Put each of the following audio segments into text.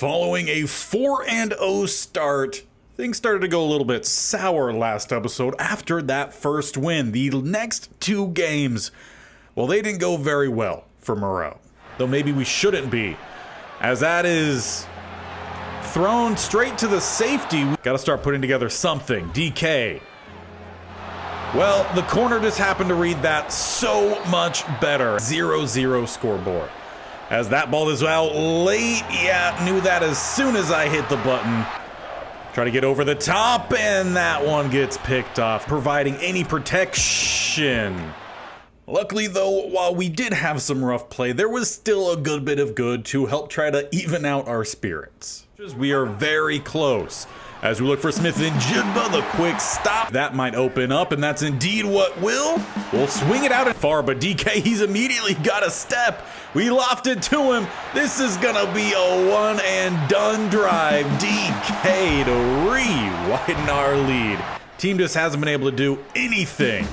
Following a 4-0 start, things started to go a little bit sour last episode after that first win. The next two games, well, they didn't go very well for Moreau. Though maybe we shouldn't be, as that is thrown straight to the safety. We got to start putting together something. DK. Well, the corner just happened to read that so much better. 0-0 scoreboard. As that ball is out late. Yeah, knew that as soon as I hit the button. Try to get over the top, and that one gets picked off, providing any protection. Luckily, though, while we did have some rough play, there was still a good bit of good to help try to even out our spirits. We are very close. As we look for Smith and Jigba, the quick stop. That might open up, and that's indeed what will. We'll swing it out and far, but DK, he's immediately got a step. We lofted to him. This is gonna be a one-and-done drive. DK to re-widen our lead. Team just hasn't been able to do anything.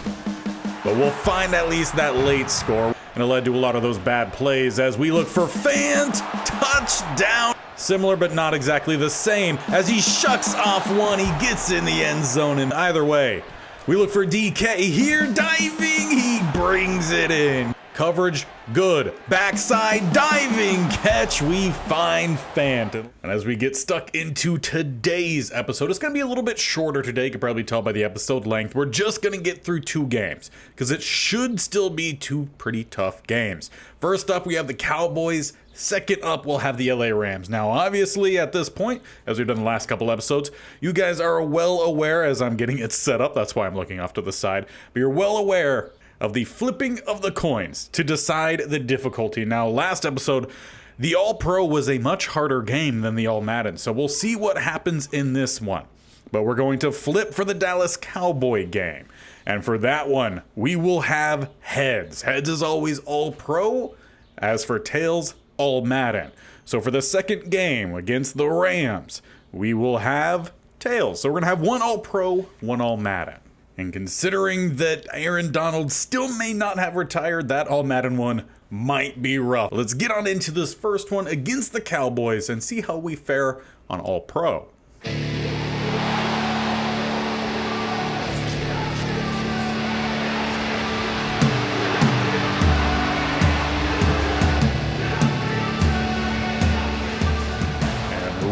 But we'll find at least that late score. And it led to a lot of those bad plays as we look for Fant. Touchdown. Similar but not exactly the same. As he shucks off one, he gets in the end zone. And either way, we look for DK here. Diving, he brings it in. Coverage, good. Backside diving catch, we find Fant. And as we get stuck into today's episode, it's going to be a little bit shorter today. You can probably tell by the episode length. We're just going to get through two games because it should still be two pretty tough games. First up, we have the Cowboys. Second up, we'll have the LA Rams. Now, obviously, at this point, as we've done the last couple episodes, you guys are well aware, as I'm getting it set up, that's why I'm looking off to the side, but you're well aware of the flipping of the coins to decide the difficulty. Now, last episode, the All-Pro was a much harder game than the All-Madden, so we'll see what happens in this one. But we're going to flip for the Dallas Cowboy game. And for that one, we will have heads. Heads is always All-Pro. As for tails, All-Madden. So for the second game against the Rams, we will have tails. So we're going to have one All-Pro, one All-Madden. And considering that Aaron Donald still may not have retired, that All-Madden one might be rough. Let's get on into this first one against the Cowboys and see how we fare on All-Pro.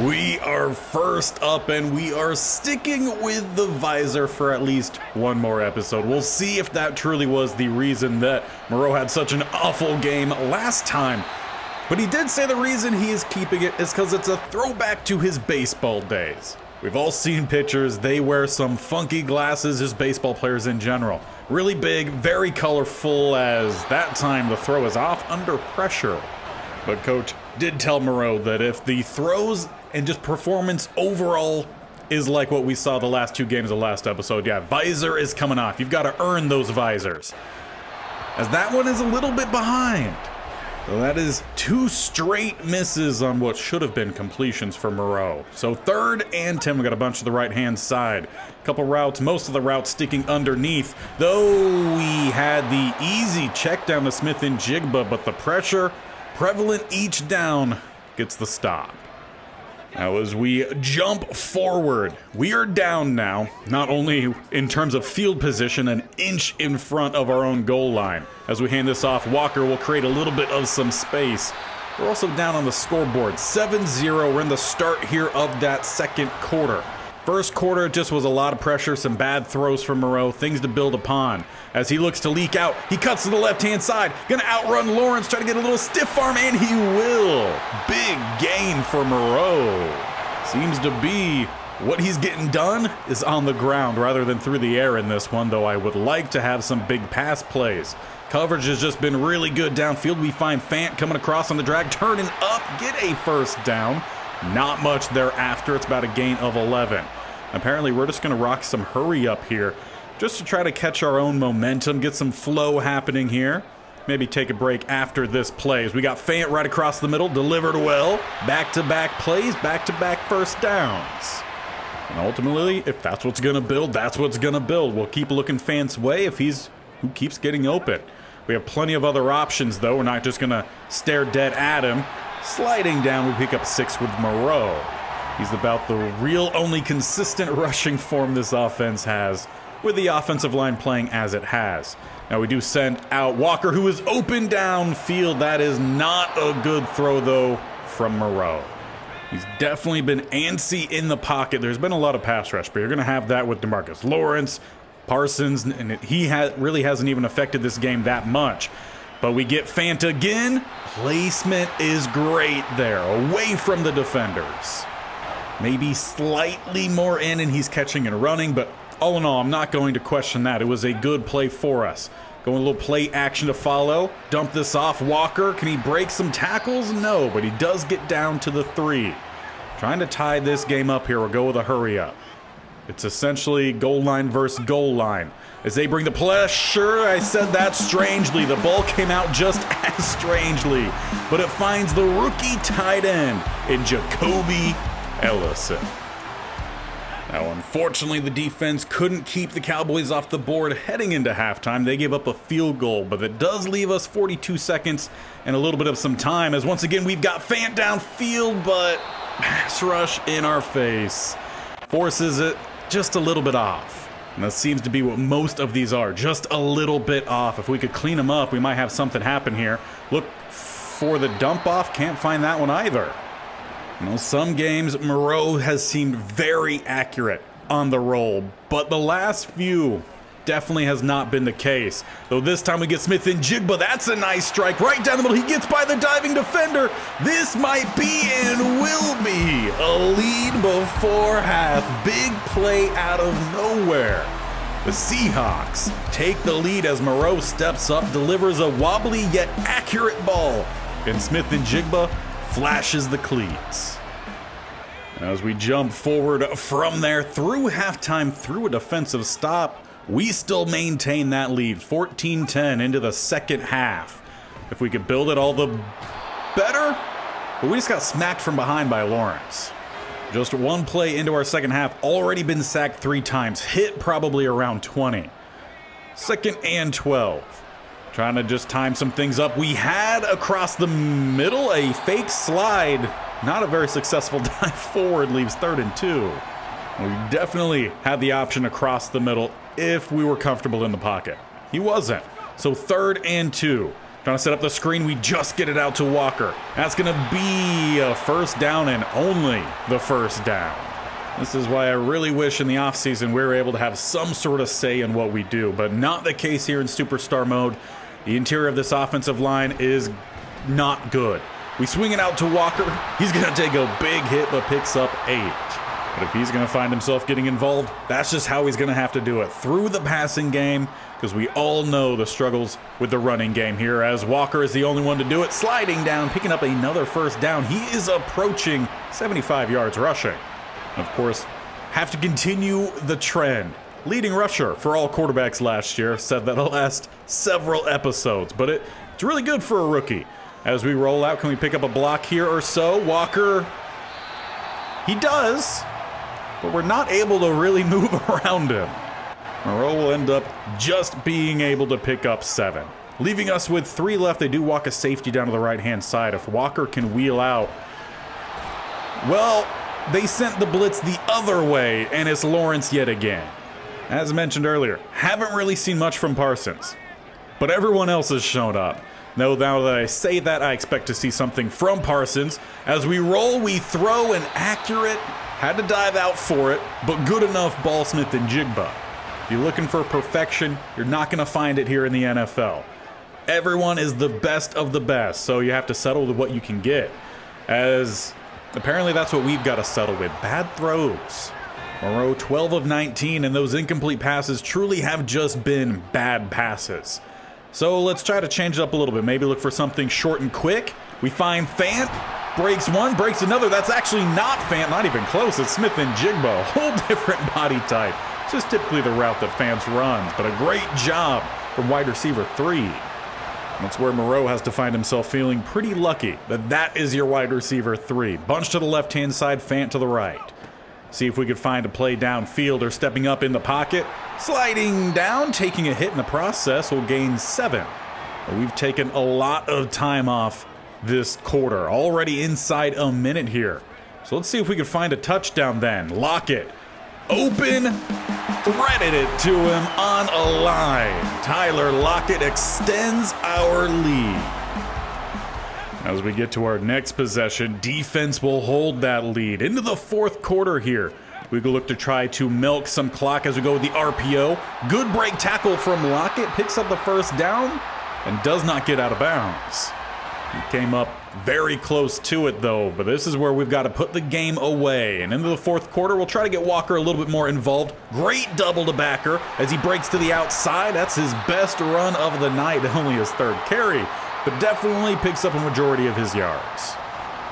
We are first up, and we are sticking with the visor for at least one more episode. We'll see if that truly was the reason that Moreau had such an awful game last time. But he did say the reason he is keeping it is because it's a throwback to his baseball days. We've all seen pitchers, they wear some funky glasses, as baseball players in general. Really big, very colorful, as that time the throw is off under pressure. But coach did tell Moreau that if the throws and just performance overall is like what we saw the last two games of last episode, yeah, visor is coming off. You've got to earn those visors. As that one is a little bit behind. So that is two straight misses on what should have been completions for Moreau. So 3rd and 10, we got a bunch of the right-hand side. Couple routes, most of the routes sticking underneath. Though we had the easy check down to Smith and Jigba, but the pressure prevalent each down gets the stop. Now as we jump forward, we are down now, not only in terms of field position, an inch in front of our own goal line. As we hand this off, Walker will create a little bit of some space. We're also down on the scoreboard, 7-0. We're in the start here of that second quarter. First quarter just was a lot of pressure, some bad throws from Moreau, things to build upon. As he looks to leak out, he cuts to the left-hand side, gonna outrun Lawrence, try to get a little stiff arm, and he will. Big gain for Moreau. Seems to be what he's getting done is on the ground rather than through the air in this one, though I would like to have some big pass plays. Coverage has just been really good downfield. We find Fant coming across on the drag, turning up, get a first down. Not much thereafter, it's about a gain of 11. Apparently we're just gonna rock some hurry up here just to try to catch our own momentum, get some flow happening here. Maybe take a break after this plays. We got Fant right across the middle, delivered well. Back-to-back plays, back-to-back first downs. And ultimately, if that's what's gonna build, that's what's gonna build. We'll keep looking Fant's way if he's who keeps getting open. We have plenty of other options though. We're not just gonna stare dead at him. Sliding down, we pick up 6 with Moreau. He's about the real only consistent rushing form this offense has, with the offensive line playing as it has. Now we do send out Walker, who is open downfield. That is not a good throw, though, from Moreau. He's definitely been antsy in the pocket. There's been a lot of pass rush, but you're going to have that with DeMarcus Lawrence, Parsons, and he really hasn't even affected this game that much. But we get Fant again. Placement is great there, away from the defenders. Maybe slightly more in, and he's catching and running, but all in all, I'm not going to question that. It was a good play for us. Going a little play action to follow. Dump this off. Walker, can he break some tackles? No, but he does get down to the 3. Trying to tie this game up here. We'll go with a hurry up. It's essentially goal line versus goal line. As they bring the pressure, I said that strangely. The ball came out just as strangely, but it finds the rookie tight end in Jacoby Ellison. Now, unfortunately, the defense couldn't keep the Cowboys off the board heading into halftime. They gave up a field goal, but it does leave us 42 seconds and a little bit of some time, as once again we've got Fant downfield, but pass rush in our face forces it just a little bit off. And that seems to be what most of these are, just a little bit off. If we could clean them up, we might have something happen here. Look for the dump off, can't find that one either. You know, some games, Moreau has seemed very accurate on the roll, but the last few definitely has not been the case. Though this time we get Smith and Jigba. That's a nice strike right down the middle. He gets by the diving defender. This might be and will be a lead before half. Big play out of nowhere. The Seahawks take the lead as Moreau steps up, delivers a wobbly yet accurate ball, and Smith and Jigba flashes the cleats. As we jump forward from there through halftime, through a defensive stop, we still maintain that lead, 14-10 into the second half. If we could build it all the better, but we just got smacked from behind by Lawrence. Just one play into our second half, already been sacked 3 times, hit probably around 20. 2nd and 12. Trying to just time some things up. We had across the middle a fake slide. Not a very successful dive forward, leaves 3rd and 2. We definitely had the option across the middle if we were comfortable in the pocket. He wasn't. So 3rd and 2. Trying to set up the screen. We just get it out to Walker. That's going to be a first down and only the first down. This is why I really wish in the offseason we were able to have some sort of say in what we do, but not the case here in Superstar mode. The interior of this offensive line is not good. We swing it out to Walker. He's going to take a big hit, but picks up 8. But if he's going to find himself getting involved, that's just how he's going to have to do it, through the passing game, because we all know the struggles with the running game here, as Walker is the only one to do it, sliding down, picking up another first down. He is approaching 75 yards rushing. Of course, have to continue the trend. Leading rusher for all quarterbacks last year. Said that the last several episodes, but it's really good for a rookie. As we roll out, can we pick up a block here or so? Walker, he does, but we're not able to really move around him. Moreau will end up just being able to pick up 7. Leaving us with 3 left. They do walk a safety down to the right-hand side. If Walker can wheel out, well, they sent the blitz the other way, and it's Lawrence yet again. As mentioned earlier, haven't really seen much from Parsons, but everyone else has shown up. Now that I say that, I expect to see something from Parsons. As we roll, we throw an accurate, had to dive out for it, but good enough ball, Smith and Jigba. If you're looking for perfection, you're not going to find it here in the NFL. Everyone is the best of the best, so you have to settle with what you can get. As apparently that's what we've got to settle with. Bad throws. Moreau 12 of 19, and those incomplete passes truly have just been bad passes. So let's try to change it up a little bit. Maybe look for something short and quick. We find Fant, breaks one, breaks another. That's actually not Fant, not even close. It's Smith and Jigba, whole different body type. It's just typically the route that Fant runs, but a great job from wide receiver 3. That's where Moreau has to find himself feeling pretty lucky that is your wide receiver 3. Bunch to the left-hand side, Fant to the right. See if we could find a play downfield or stepping up in the pocket. Sliding down, taking a hit in the process, will gain 7. But we've taken a lot of time off this quarter. Already inside a minute here. So let's see if we can find a touchdown then. Lockett, open, threaded it to him on a line. Tyler Lockett extends our lead. As we get to our next possession, defense will hold that lead into the fourth quarter here. We can look to try to milk some clock as we go with the RPO. Good break tackle from Lockett, picks up the first down and does not get out of bounds. He came up very close to it though, but this is where we've got to put the game away. And into the fourth quarter, we'll try to get Walker a little bit more involved. Great double to backer as he breaks to the outside. That's his best run of the night, only his third carry, but definitely picks up a majority of his yards.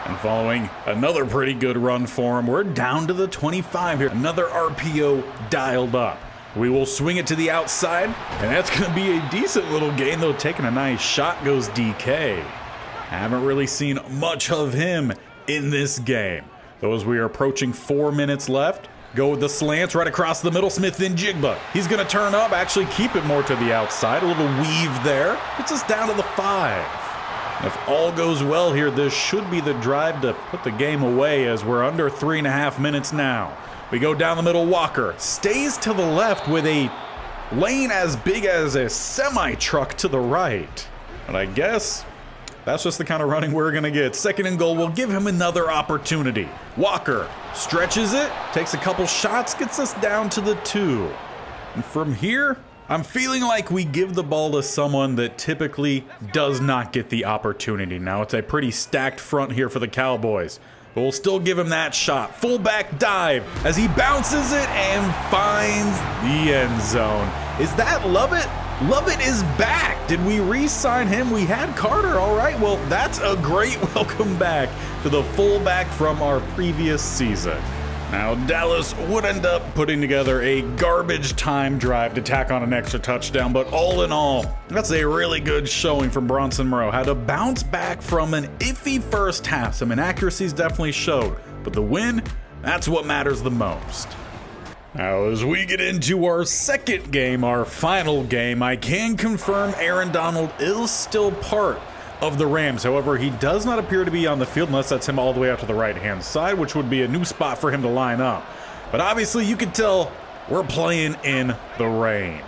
And following another pretty good run for him, we're down to the 25 here. Another RPO dialed up. We will swing it to the outside, and that's going to be a decent little gain, though. Taking a nice shot goes DK. Haven't really seen much of him in this game. Though as we are approaching 4 minutes left, go with the slants right across the middle. Smith-Njigba. He's going to turn up, actually keep it more to the outside. A little weave there. Gets us down to the 5. If all goes well here, this should be the drive to put the game away as we're under 3.5 minutes now. We go down the middle. Walker stays to the left with a lane as big as a semi-truck to the right. And I guess that's just the kind of running we're going to get. Second and goal will give him another opportunity. Walker stretches it, takes a couple shots, gets us down to the 2. And from here, I'm feeling like we give the ball to someone that typically does not get the opportunity. Now it's a pretty stacked front here for the Cowboys, but we'll still give him that shot. Fullback dive as he bounces it and finds the end zone. Is that Lovett? Lovett is back. Did we re-sign him? We had Carter, all right. Well, that's a great welcome back to the fullback from our previous season. Now, Dallas would end up putting together a garbage time drive to tack on an extra touchdown, but all in all, that's a really good showing from Bronson Moreau. Had to bounce back from an iffy first half. Some inaccuracies definitely showed, but the win, that's what matters the most. Now, as we get into our second game, our final game, I can confirm Aaron Donald is still part of the Rams. However, he does not appear to be on the field unless that's him all the way out to the right-hand side, which would be a new spot for him to line up. But obviously, you can tell we're playing in the rain.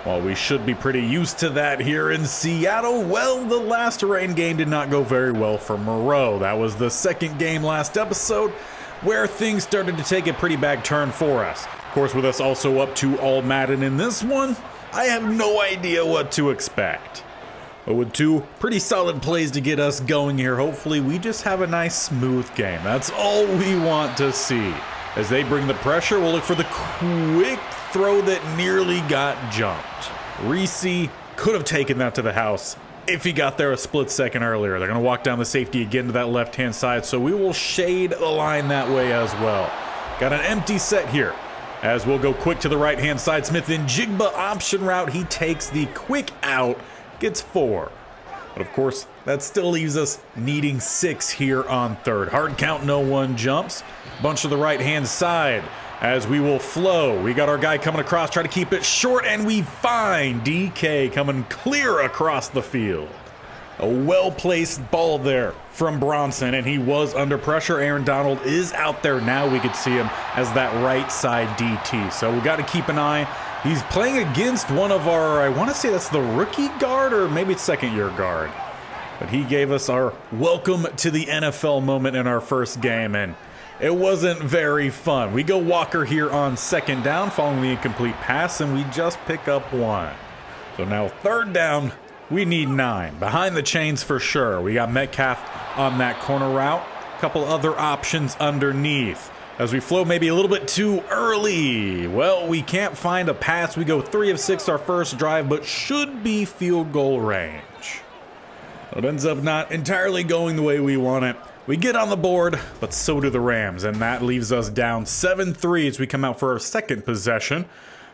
While we should be pretty used to that here in Seattle, well, the last rain game did not go very well for Moreau. That was the second game last episode where things started to take a pretty bad turn for us. Of course, with us also up to all Madden in this one, I have no idea what to expect. But with 2 pretty solid plays to get us going here, hopefully we just have a nice smooth game. That's all we want to see. As they bring the pressure, we'll look for the quick throw that nearly got jumped. Reese could have taken that to the house if he got there a split second earlier. They're going to walk down the safety again to that left-hand side, so we will shade the line that way as well. Got an empty set here. As we'll go quick to the right-hand side, Smith-Njigba option route. He takes the quick out. Gets 4. But of course, that still leaves us needing 6 here on third. Hard count, no one jumps. Bunch to the right-hand side as we will flow. We got our guy coming across, try to keep it short, and we find DK coming clear across the field. A well-placed ball there from Bronson, and he was under pressure. Aaron Donald is out there now. We could see him as that right side DT. So we got to keep an eye. He's playing against one of our, I want to say that's the rookie guard or maybe it's second-year guard. But he gave us our welcome to the NFL moment in our first game, and it wasn't very fun. We go Walker here on second down following the incomplete pass, and we just pick up 1. So now third down, we need 9. Behind the chains for sure. We got Metcalf on that corner route. A couple other options underneath. As we flow maybe a little bit too early. Well, we can't find a pass. We go 3 of 6 our first drive, but should be field goal range. It ends up not entirely going the way we want it. We get on the board, but so do the Rams, and that leaves us down 7-3 as we come out for our second possession.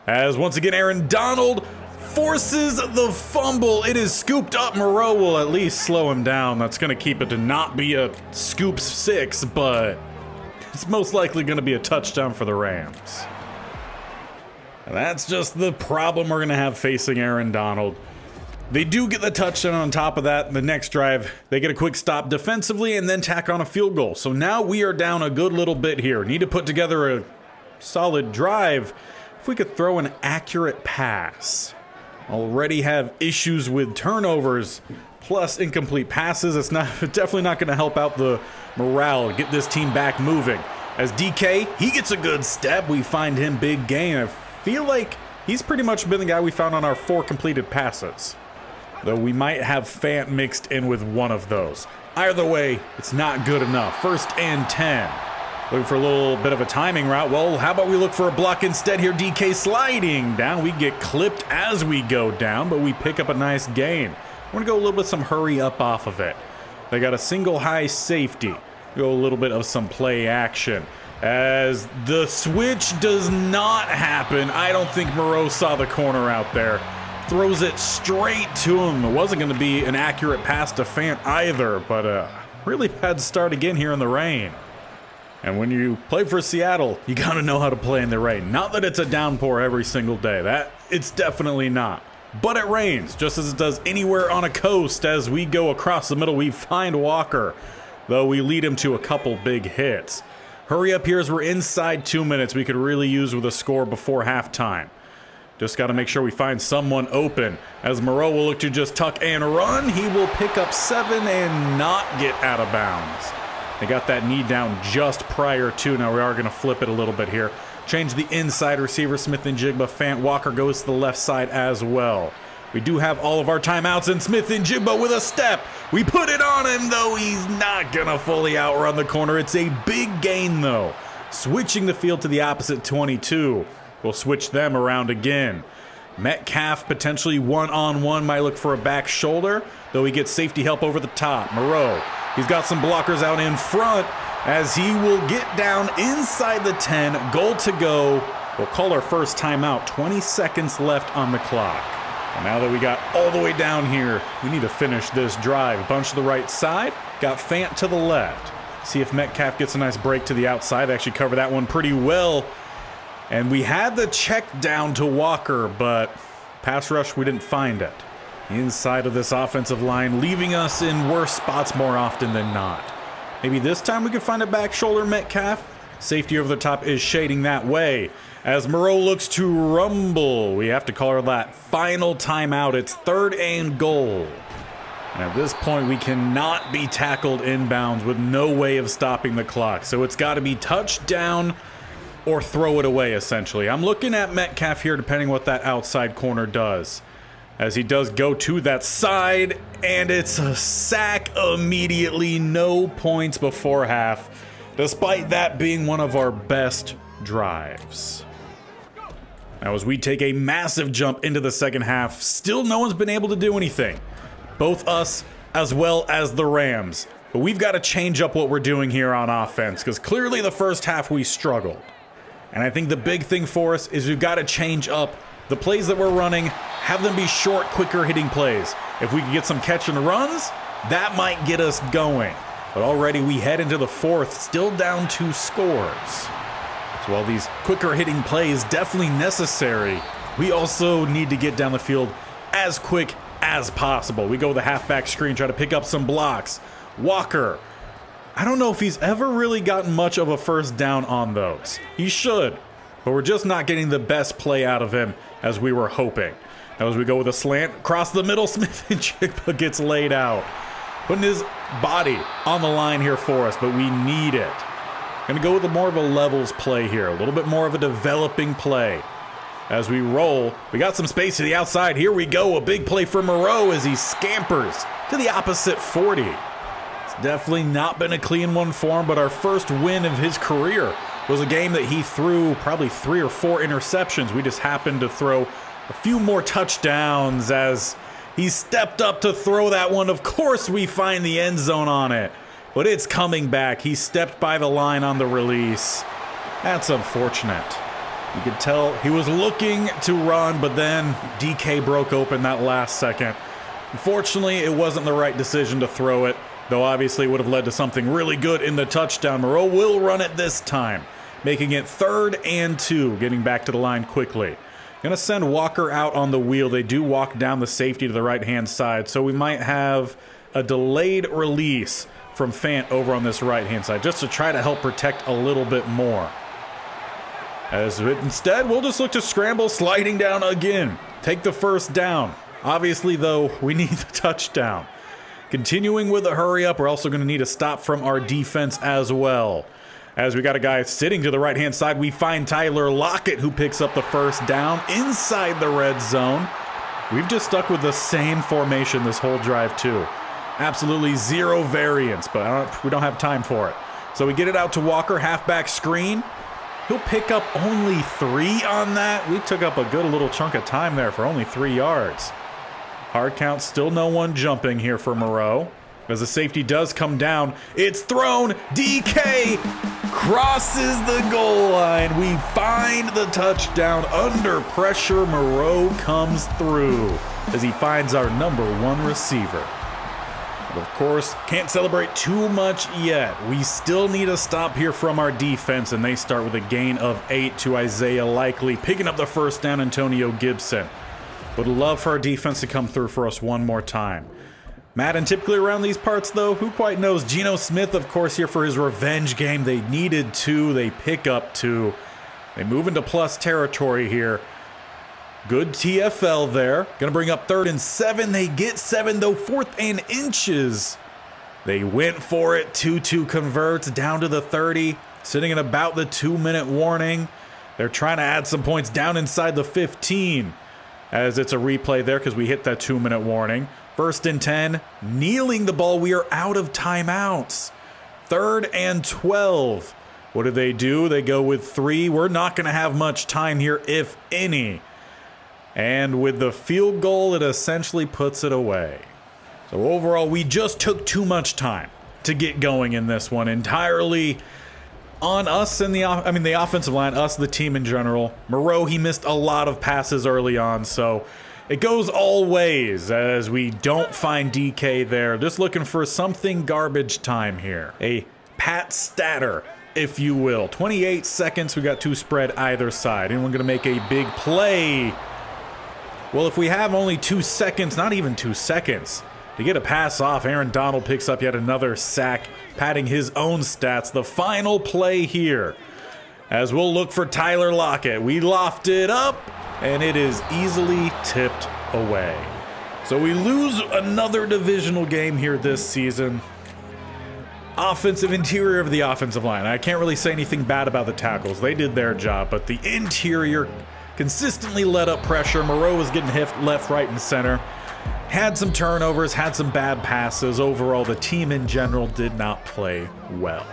As once again, Aaron Donald forces the fumble. It is scooped up. Moreau will at least slow him down. That's going to keep it to not be a scoop 6, but it's most likely going to be a touchdown for the Rams. And that's just the problem we're going to have facing Aaron Donald. They do get the touchdown on top of that. The next drive, they get a quick stop defensively and then tack on a field goal. So now we are down a good little bit here. Need to put together a solid drive. If we could throw an accurate pass. Already have issues with turnovers plus incomplete passes. It's definitely not going to help out the morale, get this team back moving. As DK, he gets a good step. We find him big gain. I feel like he's pretty much been the guy we found on our 4 completed passes. Though we might have Fant mixed in with one of those. Either way, it's not good enough. 1st and 10. Looking for a little bit of a timing route. Well, how about we look for a block instead here? DK sliding down. We get clipped as we go down, but we pick up a nice gain. I want to go a little bit some hurry up off of it. They got a single high safety. Go a little bit of some play action. As the switch does not happen. I don't think Moreau saw the corner out there. Throws it straight to him. It wasn't going to be an accurate pass to Fant either, but really bad start again here in the rain. And when you play for Seattle, you got to know how to play in the rain. Not that it's a downpour every single day. That it's definitely not. But it rains, just as it does anywhere on a coast. As we go across the middle, we find Walker, though we lead him to a couple big hits. Hurry up here as we're inside 2 minutes. We could really use with a score before halftime. Just got to make sure we find someone open. As Moreau will look to just tuck and run, he will pick up 7 and not get out of bounds. They got that knee down just prior to. Now we are going to flip it a little bit here. Change the inside receiver, Smith-Njigba. Fant Walker goes to the left side as well. We do have all of our timeouts, and Smith-Njigba with a step. We put it on him, though he's not going to fully outrun the corner. It's a big gain, though. Switching the field to the opposite 22. We'll switch them around again. Metcalf potentially one-on-one, might look for a back shoulder, though he gets safety help over the top. Moreau, he's got some blockers out in front as he will get down inside the 10. Goal to go. We'll call our first timeout. 20 seconds left on the clock. And now that we got all the way down here, we need to finish this drive. Bunch to the right side, got Fant to the left. See if Metcalf gets a nice break to the outside. They actually cover that one pretty well. And we had the check down to Walker, but pass rush, we didn't find it. Inside of this offensive line, leaving us in worse spots more often than not. Maybe this time we could find a back shoulder Metcalf. Safety over the top is shading that way. As Moreau looks to rumble, we have to call her that final timeout. It's 3rd and goal. And at this point, we cannot be tackled inbounds with no way of stopping the clock. So it's got to be touchdown or throw it away, essentially. I'm looking at Metcalf here, depending what that outside corner does. As he does go to that side, and it's a sack immediately. No points before half, despite that being one of our best drives. Now as we take a massive jump into the second half, still no one's been able to do anything. Both us as well as the Rams. But we've got to change up what we're doing here on offense, because clearly the first half we struggled. And I think the big thing for us is we've got to change up the plays that we're running, have them be short, quicker hitting plays. If we can get some catch and runs, that might get us going. But already we head into the 4th, still down 2 scores. So while these quicker hitting plays definitely necessary, we also need to get down the field as quick as possible. We go the halfback screen, try to pick up some blocks. Walker, I don't know if he's ever really gotten much of a first down on those. He should, but we're just not getting the best play out of him as we were hoping. Now as we go with a slant, across the middle, Smith-Njigba gets laid out. Putting his body on the line here for us, but we need it. Gonna go with more of a levels play here, a little bit more of a developing play. As we roll, we got some space to the outside. Here we go, a big play for Moreau as he scampers to the opposite 40. It's definitely not been a clean one for him, but our first win of his career was a game that he threw probably 3 or 4 interceptions. We just happened to throw a few more touchdowns as he stepped up to throw that one. Of course we find the end zone on it, but it's coming back. He stepped by the line on the release. That's unfortunate. You could tell he was looking to run, but then DK broke open that last second. Unfortunately, it wasn't the right decision to throw it, though obviously it would have led to something really good in the touchdown. Moreau will run it this time, making it 3rd and 2, getting back to the line quickly. Gonna send Walker out on the wheel. They do walk down the safety to the right-hand side, so we might have a delayed release from Fant over on this right-hand side, just to try to help protect a little bit more. Instead, we'll just look to scramble, sliding down again. Take the first down. Obviously, though, we need the touchdown. Continuing with a hurry up, we're also going to need a stop from our defense as well. As we got a guy sitting to the right-hand side, we find Tyler Lockett, who picks up the first down inside the red zone. We've just stuck with the same formation this whole drive, too. Absolutely zero variance, but we don't have time for it. So we get it out to Walker, halfback screen. He'll pick up only 3 on that. We took up a good little chunk of time there for only 3 yards. Hard count, still no one jumping here for Moreau. As the safety does come down, it's thrown. DK crosses the goal line. We find the touchdown under pressure. Moreau comes through as he finds our #1 receiver. But of course, can't celebrate too much yet. We still need a stop here from our defense, and they start with a gain of 8 to Isaiah Likely, picking up the first down, Antonio Gibson. Would love for our defense to come through for us one more time. Madden typically around these parts, though, who quite knows? Geno Smith, of course, here for his revenge game. They needed 2. They pick up 2. They move into plus territory here. Good TFL there. Gonna bring up 3rd and 7. They get 7, though. 4th and inches. They went for it. 2-2 converts down to the 30. Sitting at about the 2-minute warning. They're trying to add some points down inside the 15. As it's a replay there because we hit that 2-minute warning. 1st and 10. Kneeling the ball. We are out of timeouts. 3rd and 12. What do? They go with 3. We're not going to have much time here, if any. And with the field goal, it essentially puts it away. So overall, we just took too much time to get going in this one. Entirely on us and the offensive line, us, the team in general. Moreau, he missed a lot of passes early on, so it goes all ways as we don't find DK there. Just looking for something garbage time here. A Pat Statter, if you will. 28 seconds, we got 2 spread either side. Anyone gonna make a big play? Well, if we have only 2 seconds, not even 2 seconds, to get a pass off, Aaron Donald picks up yet another sack, padding his own stats. The final play here, as we'll look for Tyler Lockett. We loft it up, and it is easily tipped away. So we lose another divisional game here this season. Offensive interior of the offensive line. I can't really say anything bad about the tackles. They did their job, but the interior consistently let up pressure. Moreau was getting hit left, right, and center. Had some turnovers, had some bad passes. Overall, the team in general did not play well.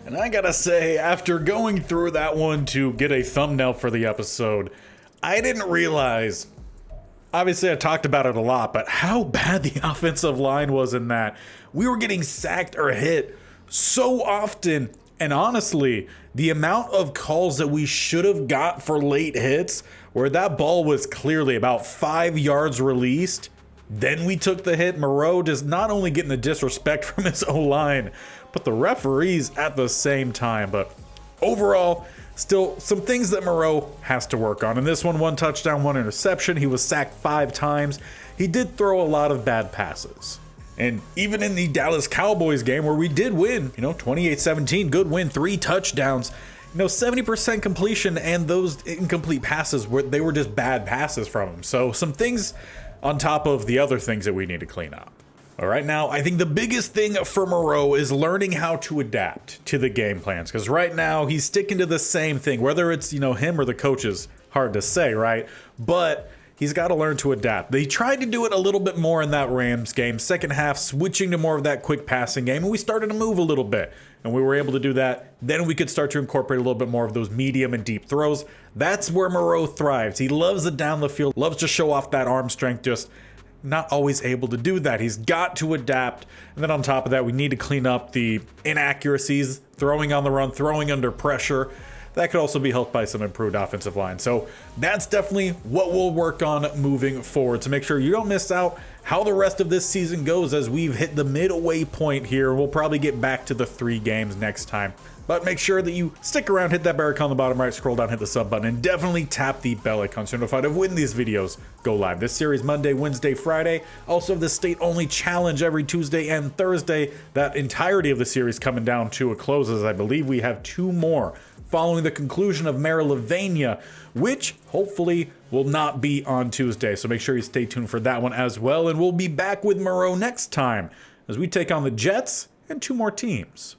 And I gotta say, after going through that one to get a thumbnail for the episode, I didn't realize, obviously I talked about it a lot, but how bad the offensive line was in that. We were getting sacked or hit so often. And honestly, the amount of calls that we should have got for late hits, where that ball was clearly about 5 yards released, then we took the hit. Moreau just not only getting the disrespect from his O-line, but the referees at the same time. But overall, still some things that Moreau has to work on. In this one touchdown, 1 interception. He was sacked 5 times. He did throw a lot of bad passes. And even in the Dallas Cowboys game where we did win, 28-17, good win, 3 touchdowns, 70% completion, and those incomplete passes, they were just bad passes from him. So some things on top of the other things that we need to clean up. All right, now I think the biggest thing for Moreau is learning how to adapt to the game plans, because right now he's sticking to the same thing, whether it's him or the coaches, hard to say, right? But he's got to learn to adapt. They tried to do it a little bit more in that Rams game. Second half, switching to more of that quick passing game, and we started to move a little bit. And we were able to do that. Then we could start to incorporate a little bit more of those medium and deep throws. That's where Moreau thrives. He loves it down the field, loves to show off that arm strength, just not always able to do that. He's got to adapt. And then on top of that, we need to clean up the inaccuracies, throwing on the run, throwing under pressure. That could also be helped by some improved offensive line. So that's definitely what we'll work on moving forward to make sure you don't miss out how the rest of this season goes, as we've hit the midway point here. We'll probably get back to the 3 games next time. But make sure that you stick around, hit that bell icon on the bottom right, scroll down, hit the sub button, and definitely tap the bell icon so you're notified of when these videos go live. This series Monday, Wednesday, Friday. Also the state-only challenge every Tuesday and Thursday. That entirety of the series coming down to a close, as I believe we have 2 more following the conclusion of Marylavania, which hopefully will not be on Tuesday. So make sure you stay tuned for that one as well. And we'll be back with Moreau next time as we take on the Jets and 2 more teams.